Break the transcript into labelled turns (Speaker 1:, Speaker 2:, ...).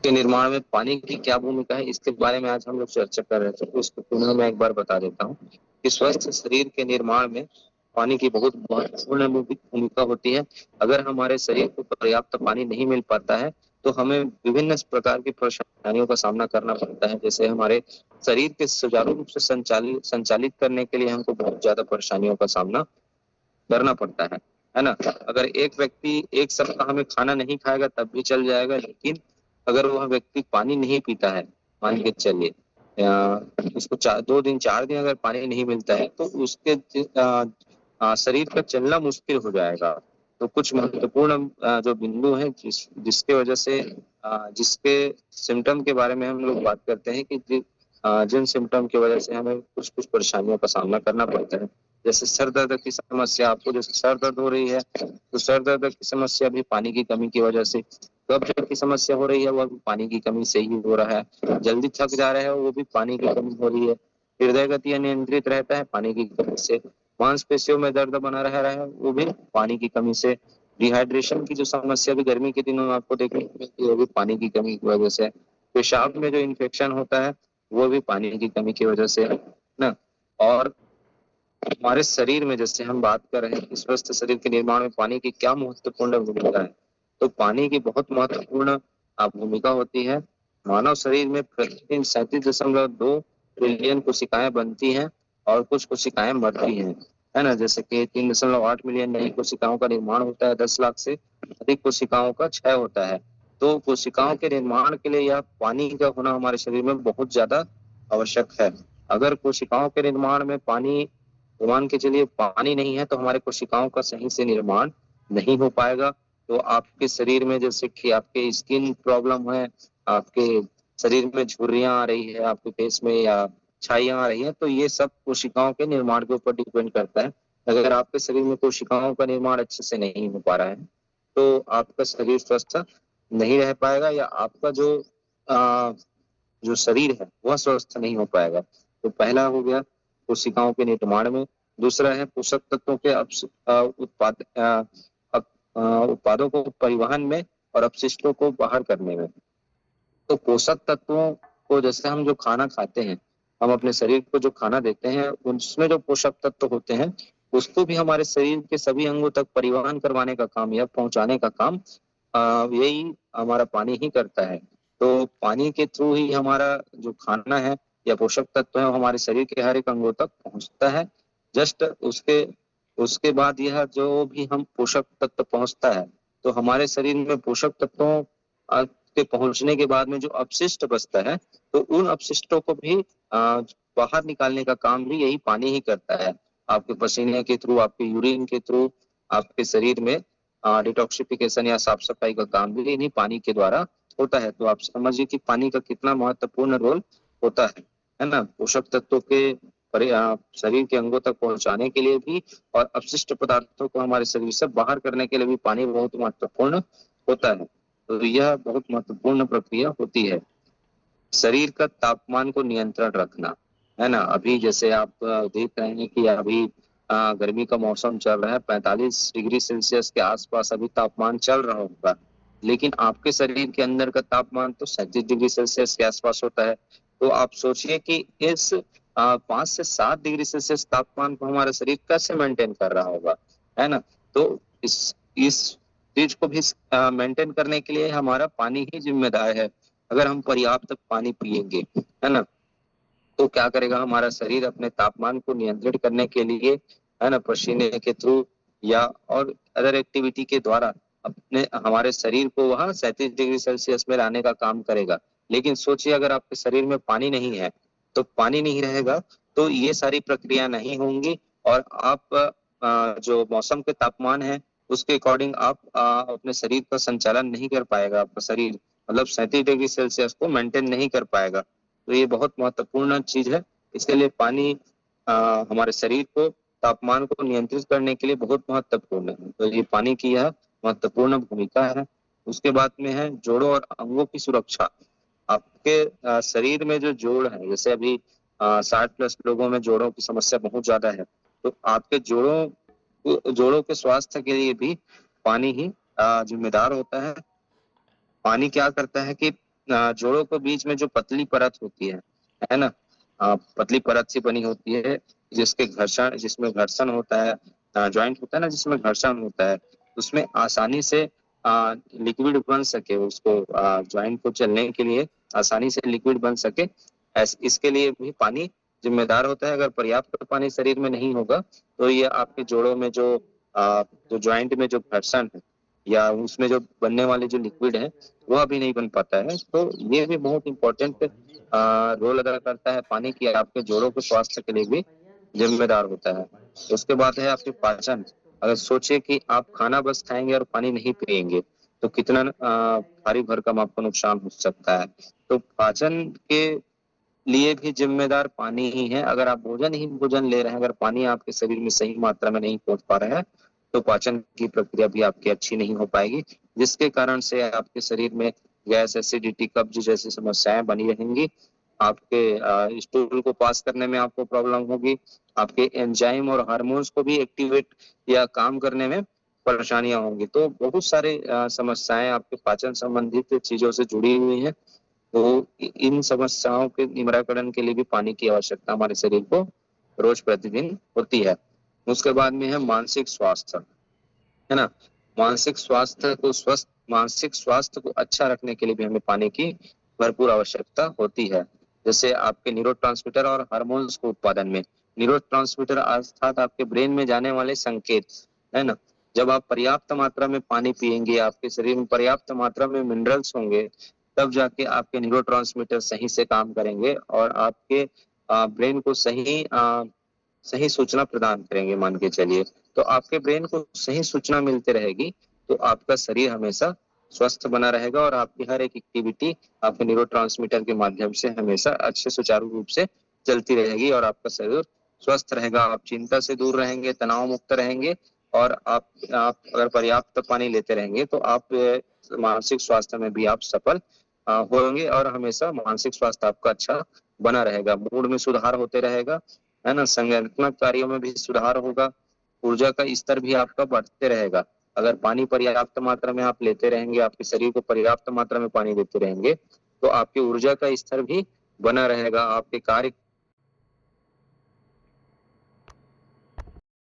Speaker 1: के निर्माण में पानी की क्या भूमिका है, इसके बारे में आज हम लोग चर्चा कर रहे थे। तो इसको पुनः मैं एक बार बता देता हूँ कि स्वस्थ शरीर के निर्माण में पानी की बहुत महत्वपूर्ण भूमिका होती है। अगर हमारे शरीर को पर्याप्त पानी नहीं मिल पाता है तो हमें विभिन्न प्रकार की परेशानियों का सामना करना पड़ता है। जैसे हमारे शरीर के सुचारू रूप से संचालित संचालित करने के लिए हमको बहुत ज्यादा परेशानियों का सामना करना पड़ता है ना। अगर एक व्यक्ति एक सप्ताह में खाना नहीं खाएगा तब भी चल जाएगा, लेकिन अगर वह व्यक्ति पानी नहीं पीता है, मान के चलिए उसको 2 दिन 4 दिन अगर पानी नहीं मिलता है तो उसके शरीर का चलना मुश्किल हो जाएगा। तो कुछ महत्वपूर्ण जो बिंदु है जिसके वजह से जिसके सिम्टम के बारे में हम लोग बात करते हैं कि जिन सिम्टम की वजह से हमें कुछ कुछ परेशानियों का सामना करना पड़ता है। जैसे सर दर्द की समस्या, आपको जैसे सर दर्द हो रही है तो सर दर्द की समस्या भी पानी की कमी की वजह से, कब्ज की समस्या हो रही है वह भी पानी की कमी से ही हो रहा है, जल्दी थक जा रहे हैं वो भी पानी की कमी हो रही है, हृदय गति अनियंत्रित रहता है पानी की कमी से, मांसपेशियों में दर्द बना रह रहा है वो भी पानी की कमी से, डिहाइड्रेशन की जो समस्या भी गर्मी के दिनों में आपको देखने को मिलती है वो भी पानी की कमी की वजह से, पेशाब में जो इन्फेक्शन होता है वो भी पानी की कमी की वजह से है ना। और हमारे शरीर में जैसे हम बात कर रहे हैं कि स्वस्थ शरीर के निर्माण में पानी की क्या महत्वपूर्ण भूमिका है, तो पानी की बहुत महत्वपूर्ण भूमिका होती है। मानव शरीर में प्रतिदिन 37.2 ट्रिलियन कोशिकाएं बनती हैं और कुछ कोशिकाएं मरती हैं, है ना। जैसे कि 3.8 मिलियन नई कोशिकाओं का निर्माण होता है, 10 लाख से अधिक कोशिकाओं का क्षय होता है। तो कोशिकाओं के निर्माण के लिए यह पानी का होना हमारे शरीर में बहुत ज्यादा आवश्यक है। अगर कोशिकाओं के निर्माण में पानी, मान के चलिए पानी नहीं है तो हमारे कोशिकाओं का सही से निर्माण नहीं हो पाएगा। तो आपके शरीर में जैसे कि आपके स्किन प्रॉब्लम है, आपके शरीर में झुर्रियां आ रही है, आपके फेस में या छाइयां आ रही है, तो ये सब कोशिकाओं के निर्माण के ऊपर डिपेंड करता है। अगर आपके शरीर में कोशिकाओं का निर्माण अच्छे से नहीं हो पा रहा है तो आपका शरीर स्वस्थ नहीं रह पाएगा या आपका जो शरीर है वह स्वस्थ नहीं हो पाएगा। तो पहला हो गया कोशिकाओं के निर्माण में, दूसरा है पोषक तत्वों के उत्पादों को परिवहन में और अपशिष्टों को बाहर करने में। तो पोषक तत्वों को, जैसे हम जो खाना खाते हैं, हम अपने शरीर को जो खाना देते हैं उसमें जो पोषक तत्व होते हैं उसको भी हमारे शरीर के सभी अंगों तक परिवहन करवाने का काम या पहुंचाने का काम यही हमारा पानी ही करता है। तो पानी के थ्रू ही हमारा जो खाना है या पोषक तत्व है वो हमारे शरीर के हर एक अंगों तक पहुंचता है। जस्ट उसके उसके बाद यह जो भी हम पोषक तत्व पहुंचता है तो हमारे शरीर में पोषक तत्वों के पहुंचने के बाद में जो अपशिष्ट बचता है तो उन अपशिष्टों को भी बाहर निकालने का काम भी यही पानी ही करता है। आपके पसीने के थ्रू, आपके यूरिन के थ्रू आपके शरीर में डिटॉक्सिफिकेशन या साफ सफाई का काम भी इन्हीं पानी के द्वारा होता है। तो आप समझिए कि पानी का कितना महत्वपूर्ण रोल होता है ना, पोषक तत्वों के शरीर के अंगों तक पहुंचाने के लिए भी और अपशिष्ट पदार्थों को हमारे शरीर से बाहर करने के लिए भी पानी बहुत महत्वपूर्ण होता है। तो यह बहुत महत्वपूर्ण प्रक्रिया होती है। शरीर का तापमान को नियंत्रण रखना, है ना। अभी जैसे आप देख रहे हैं कि अभी गर्मी का मौसम चल रहा है, 45 डिग्री सेल्सियस के आसपास अभी तापमान चल रहा होगा, लेकिन आपके शरीर के अंदर का तापमान तो 37 डिग्री सेल्सियस के आसपास होता है। तो आप सोचिए कि इस 5 से 7 डिग्री सेल्सियस तापमान को हमारा शरीर कैसे मेंटेन कर रहा होगा, है ना। तो इस चीज को भी मेंटेन करने के लिए हमारा पानी ही जिम्मेदार है। अगर हम पर्याप्त पानी पिएंगे, है ना, तो क्या करेगा हमारा शरीर अपने तापमान को नियंत्रित करने के लिए, है ना, पसीने के थ्रू या और अदर एक्टिविटी के द्वारा अपने हमारे शरीर को वहां 37 डिग्री सेल्सियस में लाने का काम करेगा। लेकिन सोचिए अगर आपके शरीर में पानी नहीं है, तो पानी नहीं रहेगा तो ये सारी प्रक्रिया नहीं होंगी और आप जो मौसम के तापमान है उसके अकॉर्डिंग आप अपने शरीर का संचालन नहीं कर पाएगा। आपका शरीर मतलब 37 डिग्री सेल्सियस को मेंटेन नहीं कर पाएगा। तो ये बहुत महत्वपूर्ण चीज है। इसके लिए पानी हमारे शरीर को तापमान को नियंत्रित करने के लिए बहुत महत्वपूर्ण है। तो ये पानी की यह महत्वपूर्ण भूमिका है। उसके बाद में है जोड़ों और अंगों की सुरक्षा। आपके शरीर में जो जोड़ है, जैसे अभी 60+ लोगों में जोड़ों की समस्या बहुत ज्यादा है, तो आपके जोड़ों के स्वास्थ्य के लिए भी पानी ही जिम्मेदार होता है। पानी क्या करता है कि जोड़ों के बीच में जो पतली परत होती है ना, पतली परत सी बनी होती है, जिसमें घर्षण होता है, जॉइंट होता है ना, जिसमें घर्षण होता है, उसमें आसानी से लिक्विड बन सके, उसको जॉइंट को चलने के लिए आसानी से लिक्विड बन सके, इसके लिए भी पानी जिम्मेदार होता है। अगर पर्याप्त पानी शरीर में नहीं होगा तो ये आपके जोड़ों में जो जॉइंट में जो घर्षण है या उसमें जो बनने वाले जो लिक्विड है वो अभी नहीं बन पाता है। तो ये भी बहुत इंपॉर्टेंट रोल अदा करता है पानी की, आपके जोड़ों के स्वास्थ्य के लिए भी जिम्मेदार होता है। उसके बाद है आपकी पाचन। अगर सोचे कि आप खाना बस खाएंगे और पानी नहीं पिएंगे तो कितना भारी भरकम आपको नुकसान हो सकता है। तो पाचन के लिए भी जिम्मेदार पानी ही है। अगर आप भोजन ले रहे हैं, अगर पानी आपके शरीर में सही मात्रा में नहीं पहुंच पा रहा है तो पाचन की प्रक्रिया भी आपकी अच्छी नहीं हो पाएगी, जिसके कारण से आपके शरीर में गैस, एसिडिटी, कब्ज जैसी समस्याएं बनी रहेंगी। आपके स्टूल को पास करने में आपको प्रॉब्लम होगी, आपके एंजाइम और हार्मोन्स को भी एक्टिवेट या काम करने में परेशानियां होंगी। तो बहुत सारे समस्याएं आपके पाचन संबंधित चीजों से जुड़ी हुई हैं। तो इन समस्याओं के निराकरण के लिए भी पानी की आवश्यकता हमारे शरीर को रोज प्रतिदिन होती है। उसके बाद में है मानसिक स्वास्थ्य, है ना। मानसिक स्वास्थ्य को अच्छा रखने के लिए भी हमें पानी की भरपूर आवश्यकता होती है। जैसे आपके न्यूरोट्रांसमीटर और हार्मोन्स को उत्पादन में, न्यूरोट्रांसमीटर अर्थात आपके ब्रेन में जाने वाले संकेत, है ना। जब आप पर्याप्त मात्रा में पानी पिएंगे, आपके शरीर में पर्याप्त मात्रा में मिनरल्स होंगे, तब जाके आपके न्यूरोट्रांसमीटर सही से काम करेंगे और आपके ब्रेन को सही सूचना प्रदान करेंगे, मान के चलिए। तो आपके ब्रेन को सही सूचना मिलती रहेगी तो आपका शरीर हमेशा स्वस्थ बना रहेगा और आपकी हर एक एक्टिविटी आपके न्यूरोट्रांसमीटर के माध्यम से हमेशा अच्छे सुचारू रूप से चलती रहेगी और आपका शरीर स्वस्थ रहेगा। आप चिंता से दूर रहेंगे, तनाव मुक्त रहेंगे और आप अगर पर्याप्त पानी लेते रहेंगे तो आप मानसिक स्वास्थ्य में भी आप सफल होंगे और हमेशा मानसिक स्वास्थ्य आपका अच्छा बना रहेगा। मूड में सुधार होते रहेगा, है ना। संगठनात्मक कार्यों में भी सुधार होगा, ऊर्जा का स्तर भी आपका बढ़ते रहेगा। अगर पानी पर्याप्त मात्रा में आप लेते रहेंगे, आपके शरीर को पर्याप्त मात्रा में पानी देते रहेंगे तो आपकी ऊर्जा का स्तर भी बना रहेगा, आपके कार्य